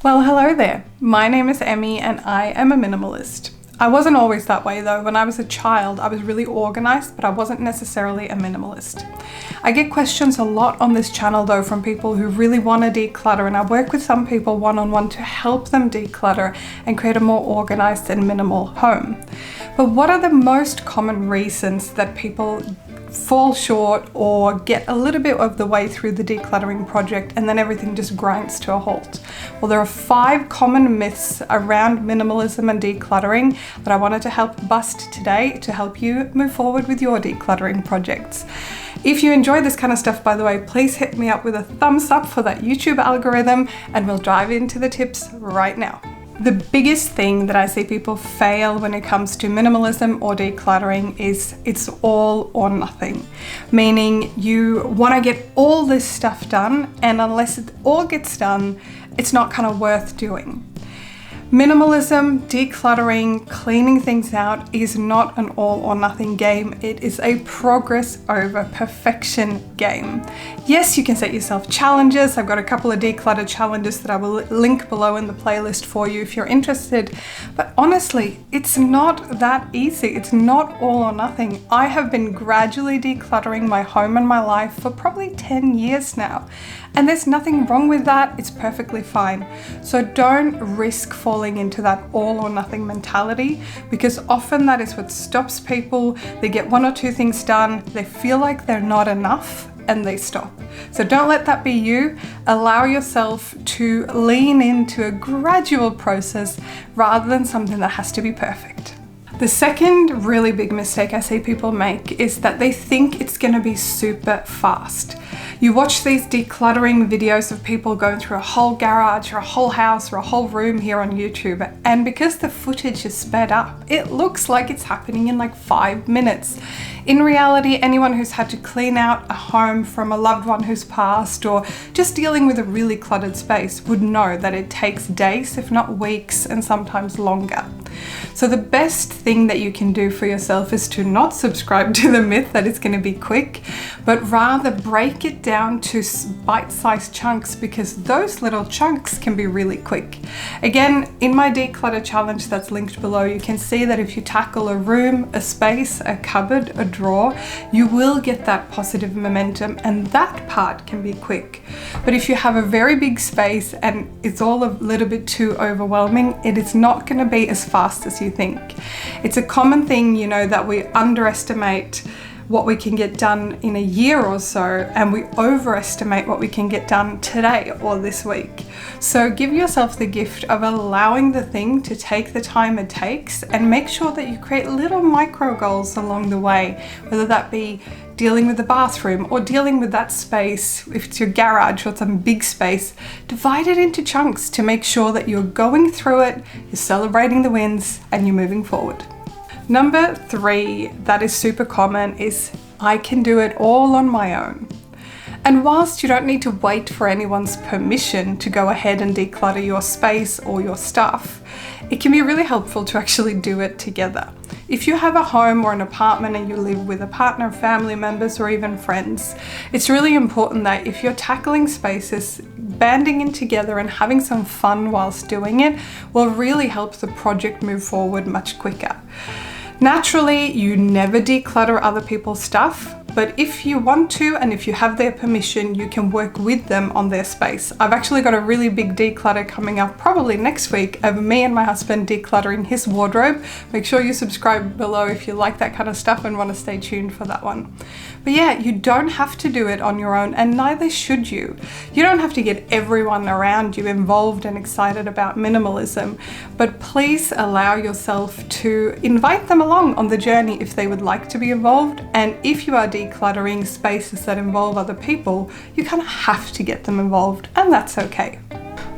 Well, hello there. My name is Emmy and I am a minimalist. I wasn't always that way though. When I was a child, I was really organized, but I wasn't necessarily a minimalist. I get questions a lot on this channel though from people who really want to declutter, and I work with some people one-on-one to help them declutter and create a more organized and minimal home. But what are the most common reasons that people fall short or get a little bit of the way through the decluttering project and then everything just grinds to a halt? Well, there are 5 common myths around minimalism and decluttering that I wanted to help bust today to help you move forward with your decluttering projects. If you enjoy this kind of stuff, by the way, please hit me up with a thumbs up for that YouTube algorithm, and we'll dive into the tips right now. The biggest thing that I see people fail when it comes to minimalism or decluttering is it's all or nothing. Meaning you want to get all this stuff done, and unless it all gets done, it's not kind of worth doing. Minimalism, decluttering, cleaning things out is not an all or nothing game. It is a progress over perfection game. Yes, you can set yourself challenges. I've got a couple of declutter challenges that I will link below in the playlist for you if you're interested. But honestly, it's not that easy. It's not all or nothing. I have been gradually decluttering my home and my life for probably 10 years now. And there's nothing wrong with that. It's perfectly fine. So don't risk falling into that all or nothing mentality, because often that is what stops people. They get 1 or 2 things done, they feel like they're not enough, and they stop. So don't let that be you. Allow yourself to lean into a gradual process rather than something that has to be perfect. The second really big mistake I see people make is that they think it's going to be super fast. You watch these decluttering videos of people going through a whole garage or a whole house or a whole room here on YouTube, and because the footage is sped up, it looks like it's happening in like 5 minutes. In reality, anyone who's had to clean out a home from a loved one who's passed, or just dealing with a really cluttered space, would know that it takes days, if not weeks, and sometimes longer. So the best thing that you can do for yourself is to not subscribe to the myth that it's going to be quick, but rather break it down to bite-sized chunks, because those little chunks can be really quick. Again, in my declutter challenge that's linked below, you can see that if you tackle a room, a space, a cupboard, a drawer, you will get that positive momentum, and that part can be quick. But if you have a very big space and it's all a little bit too overwhelming, it is not going to be as fast as you think. It's a common thing, that we underestimate what we can get done in a year or so, and we overestimate what we can get done today or this week. So give yourself the gift of allowing the thing to take the time it takes, and make sure that you create little micro goals along the way, whether that be dealing with the bathroom or dealing with that space. If it's your garage or some big space, divide it into chunks to make sure that you're going through it, you're celebrating the wins, and you're moving forward. Number 3 that is super common is I can do it all on my own. And whilst you don't need to wait for anyone's permission to go ahead and declutter your space or your stuff, it can be really helpful to actually do it together. If you have a home or an apartment and you live with a partner, family members, or even friends, it's really important that if you're tackling spaces, banding in together and having some fun whilst doing it will really help the project move forward much quicker. Naturally, you never declutter other people's stuff, but if you want to, and if you have their permission, you can work with them on their space. I've actually got a really big declutter coming up probably next week of me and my husband decluttering his wardrobe. Make sure you subscribe below if you like that kind of stuff and want to stay tuned for that one. But yeah, you don't have to do it on your own, and neither should you. You don't have to get everyone around you involved and excited about minimalism, but please allow yourself to invite them along on the journey if they would like to be involved. And if you are decluttering spaces that involve other people, you kind of have to get them involved, and that's okay.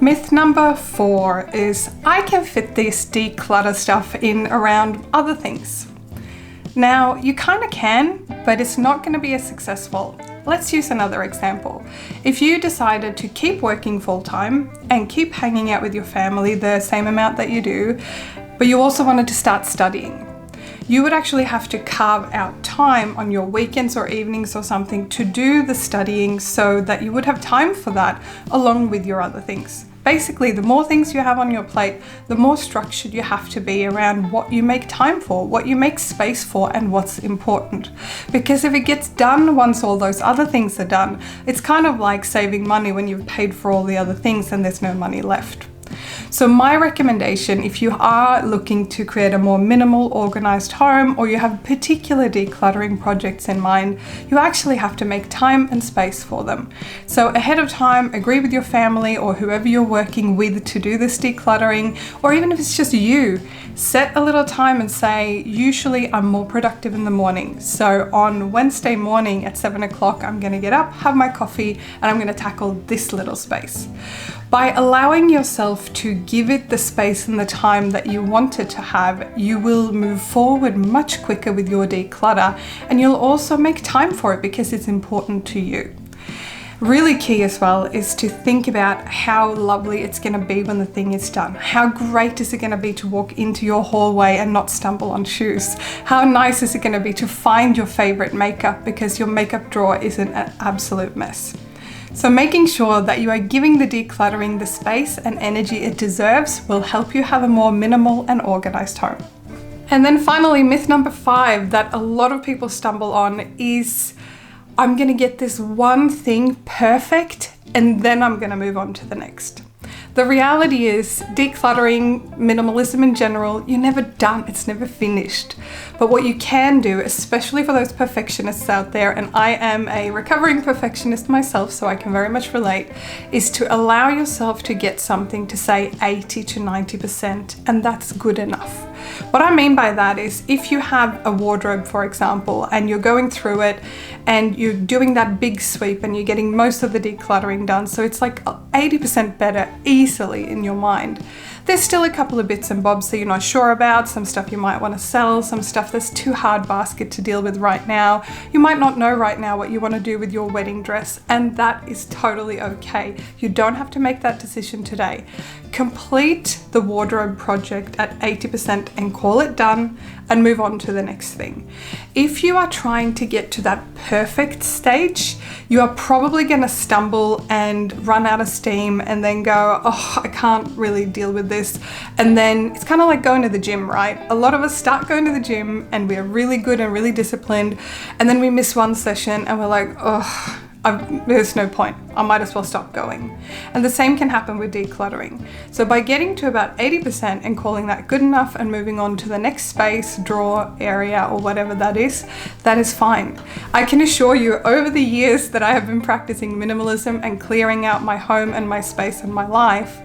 Myth number 4 is I can fit this declutter stuff in around other things. Now, you kind of can, but it's not going to be as successful. Let's use another example. If you decided to keep working full-time and keep hanging out with your family the same amount that you do, but you also wanted to start studying, you would actually have to carve out time on your weekends or evenings or something to do the studying, so that you would have time for that along with your other things. Basically, the more things you have on your plate, the more structured you have to be around what you make time for, what you make space for, and what's important. Because if it gets done once all those other things are done, it's kind of like saving money when you've paid for all the other things and there's no money left. So my recommendation, if you are looking to create a more minimal, organized home, or you have particular decluttering projects in mind, you actually have to make time and space for them. So ahead of time, agree with your family or whoever you're working with to do this decluttering, or even if it's just you, set a little time and say, usually I'm more productive in the morning. So on Wednesday morning at 7 o'clock, I'm going to get up, have my coffee, and I'm going to tackle this little space. By allowing yourself to give it the space and the time that you want it to have, you will move forward much quicker with your declutter, and you'll also make time for it because it's important to you. Really key as well is to think about how lovely it's going to be when the thing is done. How great is it going to be to walk into your hallway and not stumble on shoes? How nice is it going to be to find your favorite makeup because your makeup drawer isn't an absolute mess? So making sure that you are giving the decluttering the space and energy it deserves will help you have a more minimal and organized home. And then finally, myth number 5 that a lot of people stumble on is, I'm going to get this one thing perfect and then I'm going to move on to the next. The reality is, decluttering, minimalism in general, you're never done, it's never finished. But what you can do, especially for those perfectionists out there, and I am a recovering perfectionist myself, so I can very much relate, is to allow yourself to get something to say 80 to 90%, and that's good enough. What I mean by that is, if you have a wardrobe, for example, and you're going through it and you're doing that big sweep and you're getting most of the decluttering done, so it's like 80% better easily in your mind. There's still a couple of bits and bobs that you're not sure about, some stuff you might want to sell, some stuff that's too hard basket to deal with right now. You might not know right now what you want to do with your wedding dress, and that is totally okay. You don't have to make that decision today. Complete the wardrobe project at 80% and call it done and move on to the next thing. If you are trying to get to that perfect stage, you are probably going to stumble and run out of steam and then go, oh, I can't really deal with this. And then it's kind of like going to the gym, right? A lot of us start going to the gym and we're really good and really disciplined, and then we miss one session and we're like, oh, there's no point. I might as well stop going. And the same can happen with decluttering. So by getting to about 80% and calling that good enough and moving on to the next space, drawer, area, or whatever that is fine. I can assure you, over the years that I have been practicing minimalism and clearing out my home and my space and my life,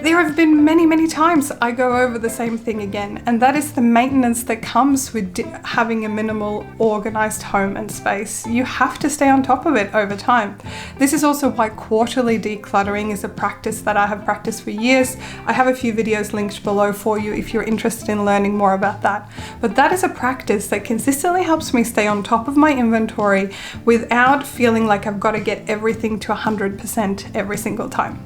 there have been many times I go over the same thing again, and that is the maintenance that comes with having a minimal, organized home and space. You have to stay on top of it over time. This is also why quarterly decluttering is a practice that I have practiced for years. I have a few videos linked below for you if you're interested in learning more about that. But that is a practice that consistently helps me stay on top of my inventory without feeling like I've got to get everything to 100% every single time.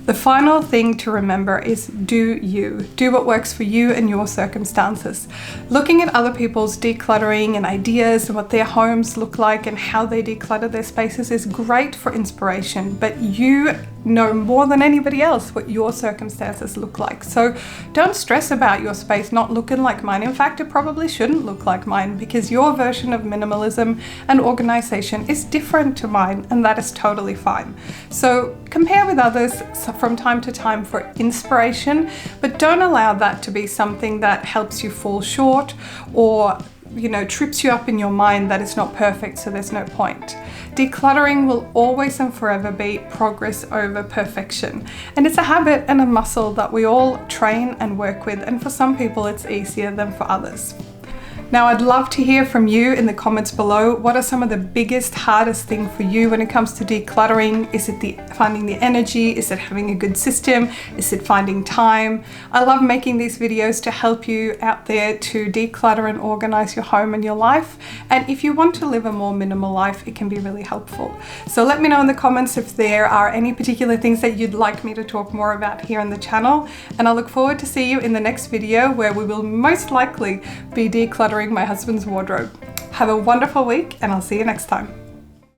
The final thing to remember is do you. Do what works for you and your circumstances. Looking at other people's decluttering and ideas and what their homes look like and how they declutter their spaces is great for inspiration, but you know more than anybody else what your circumstances look like. So don't stress about your space not looking like mine. In fact, it probably shouldn't look like mine because your version of minimalism and organization is different to mine, and that is totally fine. So compare with others from time to time for inspiration, but don't allow that to be something that helps you fall short or trips you up in your mind that it's not perfect, so there's no point. Decluttering will always and forever be progress over perfection. And it's a habit and a muscle that we all train and work with, and for some people it's easier than for others. Now, I'd love to hear from you in the comments below. What are some of the biggest, hardest things for you when it comes to decluttering? Is it finding the energy? Is it having a good system? Is it finding time? I love making these videos to help you out there to declutter and organize your home and your life. And if you want to live a more minimal life, it can be really helpful. So let me know in the comments if there are any particular things that you'd like me to talk more about here on the channel. And I look forward to see you in the next video, where we will most likely be decluttering my husband's wardrobe. Have a wonderful week, and I'll see you next time.